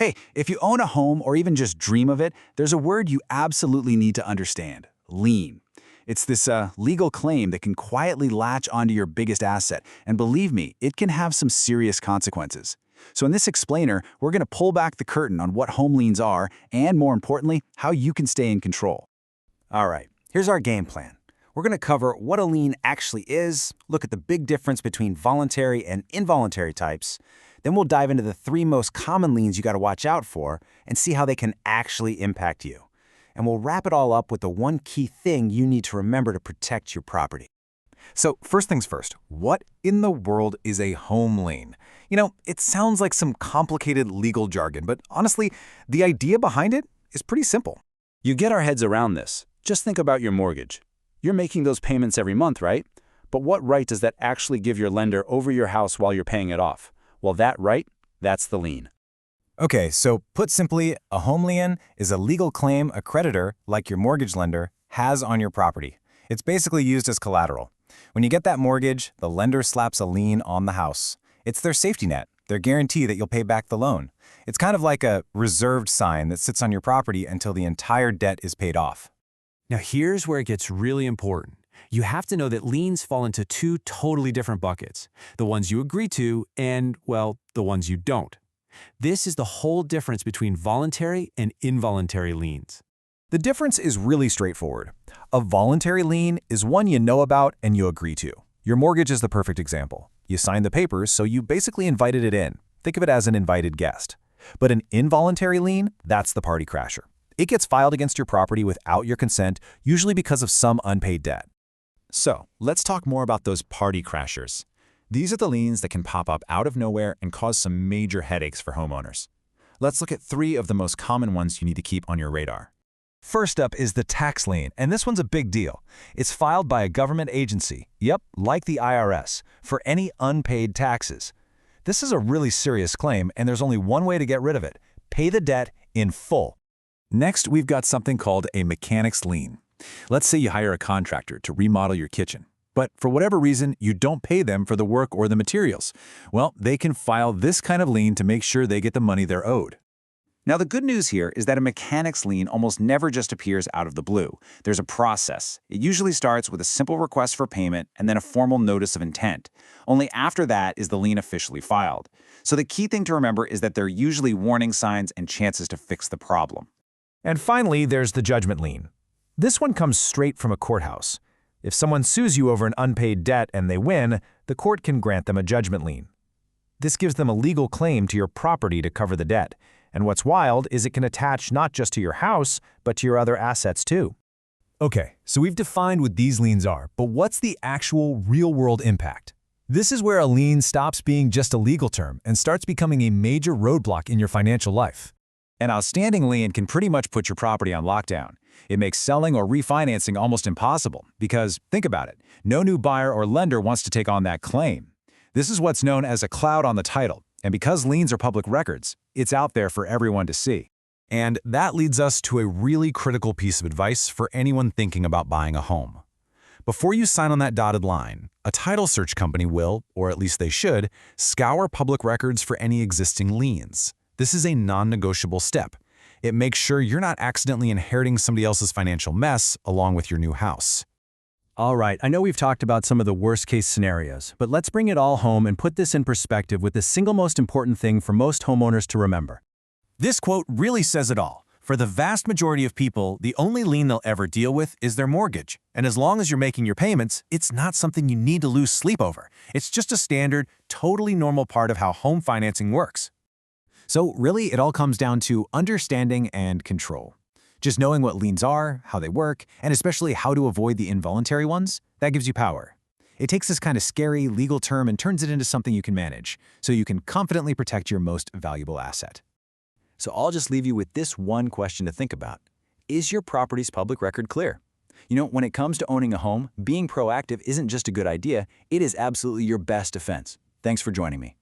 Hey, if you own a home or even just dream of it, there's a word you absolutely need to understand: lien. It's this legal claim that can quietly latch onto your biggest asset, and believe me, it can have some serious consequences. So in this explainer, we're going to pull back the curtain on what home liens are and, more importantly, how you can stay in control. All right, here's our game plan. We're going to cover what a lien actually is, look at the big difference between voluntary and involuntary types. Then we'll dive into the 3 most common liens you got to watch out for and see how they can actually impact you. And we'll wrap it all up with the one key thing you need to remember to protect your property. So first things first, what in the world is a home lien? It sounds like some complicated legal jargon, but honestly, the idea behind it is pretty simple. You get our heads around this. Just think about your mortgage. You're making those payments every month, right? But what right does that actually give your lender over your house while you're paying it off? Well, that right, that's the lien. Okay, so put simply, a home lien is a legal claim a creditor, like your mortgage lender, has on your property. It's basically used as collateral. When you get that mortgage, the lender slaps a lien on the house. It's their safety net, their guarantee that you'll pay back the loan. It's kind of like a reserved sign that sits on your property until the entire debt is paid off. Now here's where it gets really important. You have to know that liens fall into 2 totally different buckets: the ones you agree to and, well, the ones you don't. This is the whole difference between voluntary and involuntary liens. The difference is really straightforward. A voluntary lien is one you know about and you agree to. Your mortgage is the perfect example. You signed the papers, so you basically invited it in. Think of it as an invited guest. But an involuntary lien, that's the party crasher. It gets filed against your property without your consent, usually because of some unpaid debt. So, let's talk more about those party crashers. These are the liens that can pop up out of nowhere and cause some major headaches for homeowners. Let's look at 3 of the most common ones you need to keep on your radar. First up is the tax lien, and this one's a big deal. It's filed by a government agency, yep, like the IRS, for any unpaid taxes. This is a really serious claim, and there's only one way to get rid of it: pay the debt in full. Next, we've got something called a mechanic's lien. Let's say you hire a contractor to remodel your kitchen, but for whatever reason, you don't pay them for the work or the materials. Well, they can file this kind of lien to make sure they get the money they're owed. Now, the good news here is that a mechanic's lien almost never just appears out of the blue. There's a process. It usually starts with a simple request for payment and then a formal notice of intent. Only after that is the lien officially filed. So the key thing to remember is that there are usually warning signs and chances to fix the problem. And finally, there's the judgment lien. This one comes straight from a courthouse. If someone sues you over an unpaid debt and they win, the court can grant them a judgment lien. This gives them a legal claim to your property to cover the debt. And what's wild is it can attach not just to your house, but to your other assets too. Okay, so we've defined what these liens are, but what's the actual real-world impact? This is where a lien stops being just a legal term and starts becoming a major roadblock in your financial life. An outstanding lien can pretty much put your property on lockdown. It makes selling or refinancing almost impossible because, think about it, no new buyer or lender wants to take on that claim. This is what's known as a cloud on the title, and because liens are public records, it's out there for everyone to see. And that leads us to a really critical piece of advice for anyone thinking about buying a home. Before you sign on that dotted line, a title search company will, or at least they should, scour public records for any existing liens. This is a non-negotiable step. It makes sure you're not accidentally inheriting somebody else's financial mess along with your new house. All right, I know we've talked about some of the worst-case scenarios, but let's bring it all home and put this in perspective with the single most important thing for most homeowners to remember. This quote really says it all. For the vast majority of people, the only lien they'll ever deal with is their mortgage. And as long as you're making your payments, it's not something you need to lose sleep over. It's just a standard, totally normal part of how home financing works. So really, it all comes down to understanding and control. Just knowing what liens are, how they work, and especially how to avoid the involuntary ones, that gives you power. It takes this kind of scary legal term and turns it into something you can manage, so you can confidently protect your most valuable asset. So I'll just leave you with this one question to think about. Is your property's public record clear? When it comes to owning a home, being proactive isn't just a good idea, it is absolutely your best defense. Thanks for joining me.